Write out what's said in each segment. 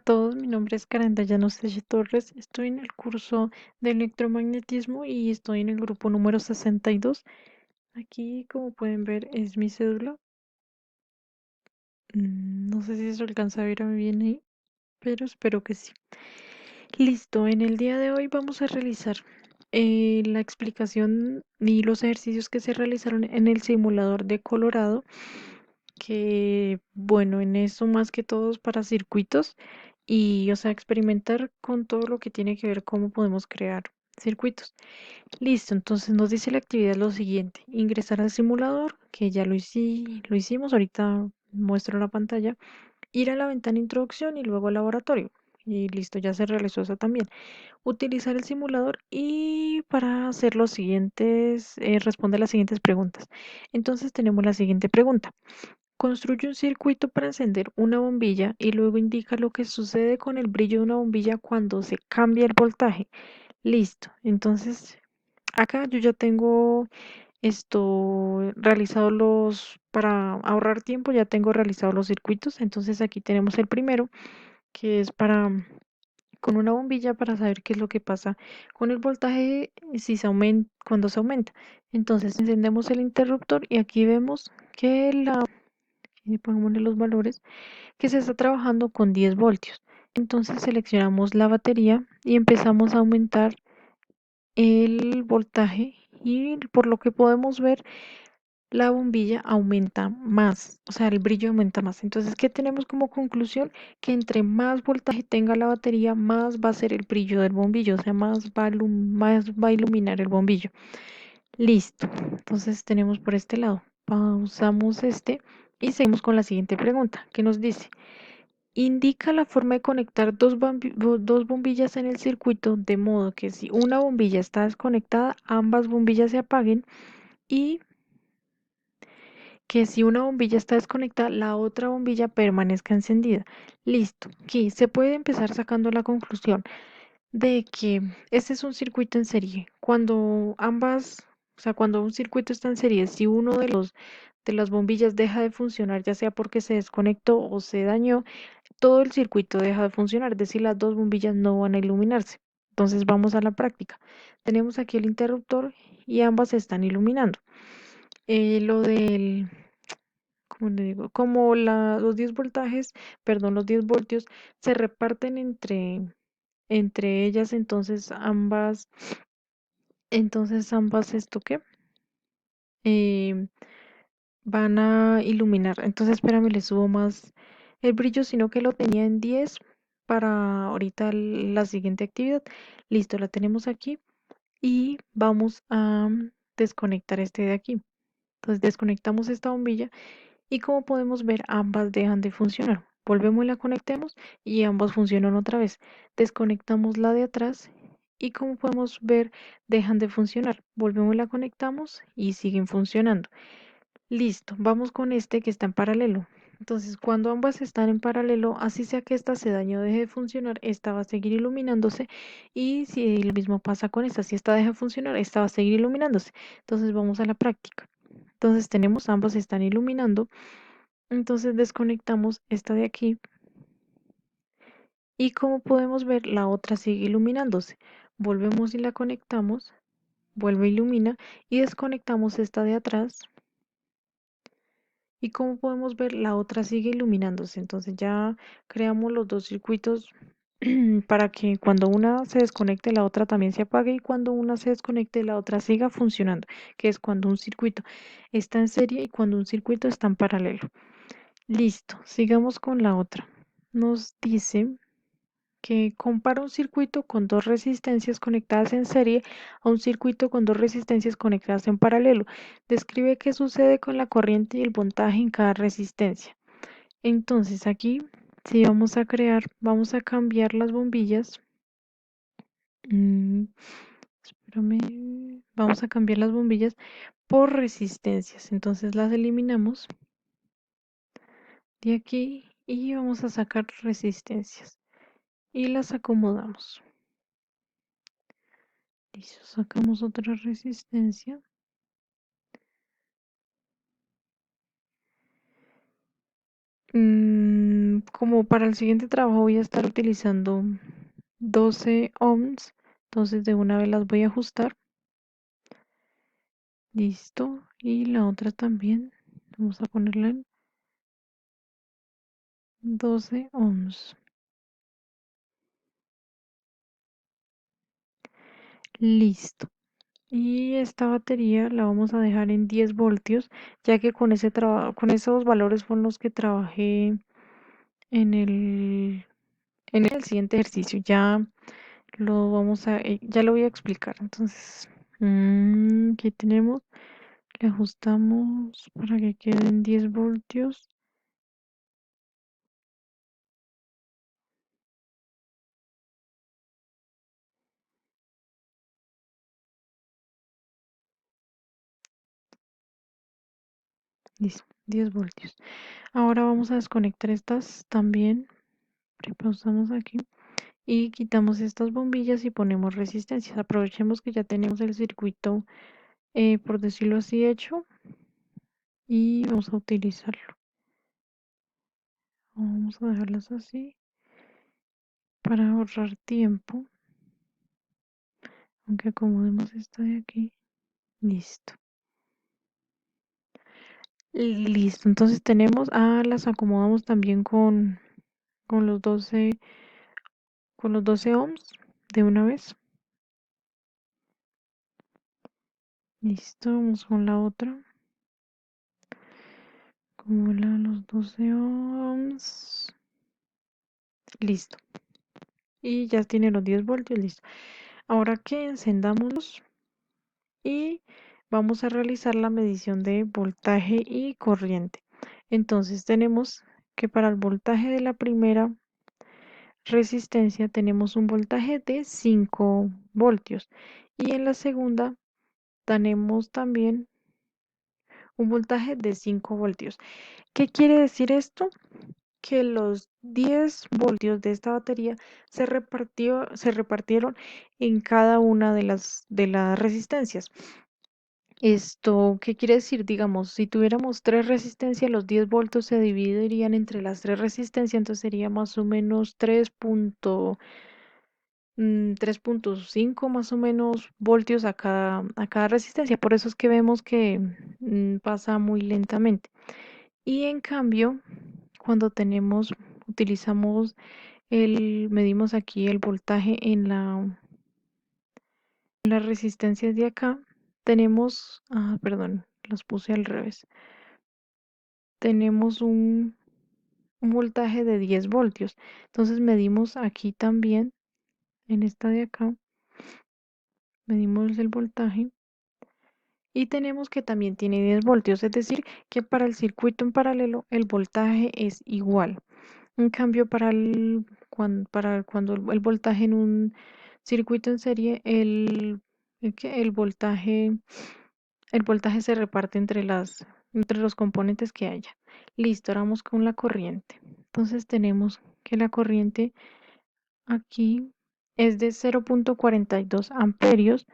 todos, mi nombre es Karen Dayano Selle Torres. Estoy en el curso de electromagnetismo y estoy en el grupo número 62. Aquí, como pueden ver, es mi cédula. No sé si se alcanza a ver bien ahí, pero espero que sí. Listo, en el día de hoy vamos a realizar la explicación y los ejercicios que se realizaron en el simulador de Colorado, que bueno, en eso más que todo es para circuitos y, o sea, experimentar con todo lo que tiene que ver cómo podemos crear circuitos. Listo, entonces nos dice la actividad lo siguiente: ingresar al simulador, que ya lo hicimos, ahorita muestro la pantalla, ir a la ventana introducción y luego al laboratorio. Y listo, ya se realizó eso también. Utilizar el simulador y para hacer los siguientes, responder las siguientes preguntas. Entonces tenemos la siguiente pregunta. Construye un circuito para encender una bombilla y luego indica lo que sucede con el brillo de una bombilla cuando se cambia el voltaje. Listo. Entonces, acá yo ya tengo esto realizado para ahorrar tiempo, ya tengo realizados los circuitos. Entonces aquí tenemos el primero, que es con una bombilla para saber qué es lo que pasa con el voltaje si se aumenta, cuando se aumenta. Entonces encendemos el interruptor y aquí vemos que y pongámosle los valores, que se está trabajando con 10 voltios. Entonces seleccionamos la batería y empezamos a aumentar el voltaje y por lo que podemos ver, la bombilla aumenta más, o sea, el brillo aumenta más. Entonces, ¿qué tenemos como conclusión? Que entre más voltaje tenga la batería, más va a ser el brillo del bombillo, o sea, más va a iluminar el bombillo. Listo. Entonces tenemos por este lado. Pausamos este y seguimos con la siguiente pregunta, que nos dice: indica la forma de conectar dos bombillas en el circuito de modo que si una bombilla está desconectada, ambas bombillas se apaguen, y que si una bombilla está desconectada, la otra bombilla permanezca encendida. Listo. Aquí se puede empezar sacando la conclusión de que este es un circuito en serie. O sea, cuando un circuito está en serie, si uno de las bombillas deja de funcionar, ya sea porque se desconectó o se dañó, todo el circuito deja de funcionar, es decir, las dos bombillas no van a iluminarse. Entonces vamos a la práctica. Tenemos aquí el interruptor y ambas se están iluminando. Lo del, ¿cómo le digo? Como los 10 voltajes, perdón, los 10 voltios se reparten entre ellas, entonces ambas, ¿esto qué? Em, Van a iluminar. Entonces, espérame, le subo más el brillo, sino que lo tenía en 10 para ahorita la siguiente actividad. Listo, la tenemos aquí y vamos a desconectar este de aquí. Entonces, desconectamos esta bombilla y como podemos ver, ambas dejan de funcionar. Volvemos y la conectemos y ambas funcionan otra vez. Desconectamos la de atrás y como podemos ver, dejan de funcionar. Volvemos y la conectamos y siguen funcionando. Listo, vamos con este que está en paralelo. Entonces, cuando ambas están en paralelo, así sea que esta se dañe o deje de funcionar, esta va a seguir iluminándose. Y si lo mismo pasa con esta, si esta deja de funcionar, esta va a seguir iluminándose. Entonces, vamos a la práctica. Entonces, tenemos ambas están iluminando. Entonces, desconectamos esta de aquí. Y como podemos ver, la otra sigue iluminándose. Volvemos y la conectamos. Vuelve, ilumina. Y desconectamos esta de atrás. Y como podemos ver, la otra sigue iluminándose. Entonces ya creamos los dos circuitos para que cuando una se desconecte, la otra también se apague, y cuando una se desconecte, la otra siga funcionando, que es cuando un circuito está en serie y cuando un circuito está en paralelo. Listo, sigamos con la otra. Nos dice que compara un circuito con dos resistencias conectadas en serie a un circuito con dos resistencias conectadas en paralelo. Describe qué sucede con la corriente y el voltaje en cada resistencia. Entonces aquí, si vamos a cambiar las bombillas. mm, Espérame, vamos a cambiar las bombillas por resistencias. Entonces las eliminamos de aquí y vamos a sacar resistencias y las acomodamos. Listo, sacamos otra resistencia. Como para el siguiente trabajo voy a estar utilizando 12 ohms, entonces de una vez las voy a ajustar. Listo. Y la otra también. Vamos a ponerla en 12 ohms. Listo. Y esta batería la vamos a dejar en 10 voltios, ya que con con esos valores fueron los que trabajé en el siguiente ejercicio. Ya lo voy a explicar. Entonces, aquí tenemos, le ajustamos para que queden 10 voltios. Listo, 10 voltios. Ahora vamos a desconectar estas también. Prepausamos aquí y quitamos estas bombillas y ponemos resistencias. Aprovechemos que ya tenemos el circuito, por decirlo así, hecho y vamos a utilizarlo. Vamos a dejarlas así para ahorrar tiempo. Aunque acomodemos esta de aquí. Listo. Listo. Entonces las acomodamos también con los 12, con los 12 ohms de una vez. Listo. Vamos con la otra. Como los 12 ohms. Listo. Y ya tiene los 10 voltios. Listo. Ahora que encendámoslos y vamos a realizar la medición de voltaje y corriente. Entonces tenemos que para el voltaje de la primera resistencia tenemos un voltaje de 5 voltios y en la segunda tenemos también un voltaje de 5 voltios. ¿Qué quiere decir esto? Que los 10 voltios de esta batería se repartieron en cada una de las resistencias. Esto, ¿qué quiere decir? Digamos, si tuviéramos tres resistencias, los 10 voltios se dividirían entre las tres resistencias, entonces sería más o menos 3.5 más o menos voltios a cada resistencia. Por eso es que vemos que pasa muy lentamente. Y en cambio, cuando medimos aquí el voltaje en las resistencias de acá, perdón, las puse al revés. Tenemos un voltaje de 10 voltios. Entonces medimos aquí también, en esta de acá, medimos el voltaje y tenemos que también tiene 10 voltios, es decir, que para el circuito en paralelo el voltaje es igual. En cambio, para cuando el voltaje en un circuito en serie, el voltaje se reparte entre los componentes que haya. Listo, ahora vamos con la corriente. Entonces tenemos que la corriente aquí es de 0.42 amperios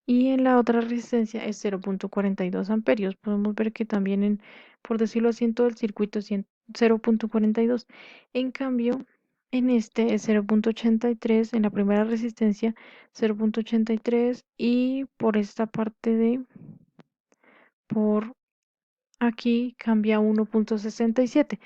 y en la otra resistencia es 0.42 amperios. Podemos ver que también por decirlo así, en todo el circuito es 0.42. En cambio, en este es 0.83, en la primera resistencia 0.83 y por esta parte por aquí cambia a 1.67.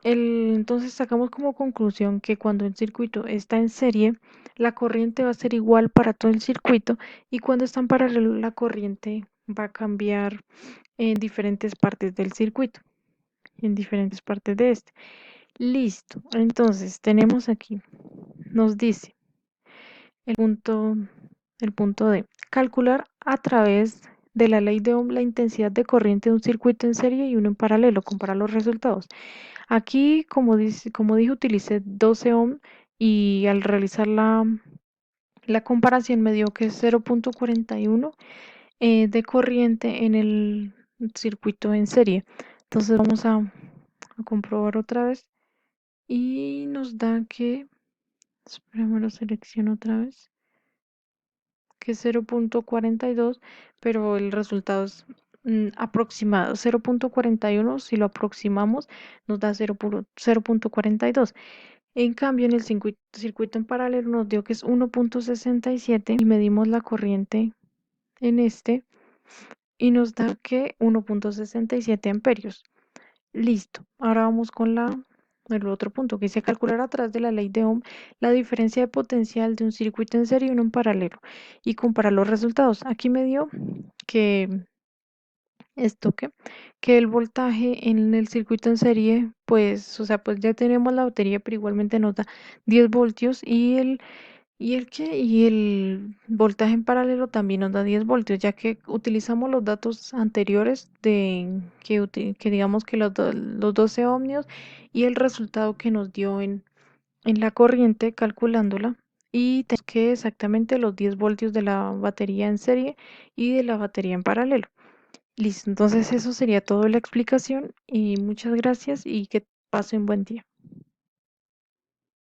Entonces sacamos como conclusión que cuando el circuito está en serie, la corriente va a ser igual para todo el circuito y cuando está en paralelo, la corriente va a cambiar en diferentes partes del circuito, en diferentes partes de este. Listo. Entonces tenemos aquí, nos dice el punto, el punto D. Calcular a través de la ley de Ohm la intensidad de corriente de un circuito en serie y uno en paralelo. Comparar los resultados. Aquí, como dije, utilicé 12 ohm y al realizar la comparación me dio que es 0.41 de corriente en el circuito en serie. Entonces vamos a comprobar otra vez y nos da que, esperemos lo selecciono otra vez, que es 0.42, pero el resultado es aproximado, 0,41, si lo aproximamos, nos da 0,42. En cambio, en el circuito en paralelo nos dio que es 1,67 y medimos la corriente en este y nos da que 1,67 amperios. Listo. Ahora vamos con el otro punto que dice calcular a través de la ley de Ohm la diferencia de potencial de un circuito en serie y uno en paralelo y comparar los resultados. Aquí me dio que esto que el voltaje en el circuito en serie, pues, o sea, pues ya tenemos la batería, pero igualmente nos da 10 voltios y el voltaje en paralelo también nos da 10 voltios, ya que utilizamos los datos anteriores que digamos que los 12 ohmios y el resultado que nos dio en la corriente calculándola. Y tenemos que exactamente los 10 voltios de la batería en serie y de la batería en paralelo. Listo, entonces eso sería toda la explicación y muchas gracias y que pasen buen día.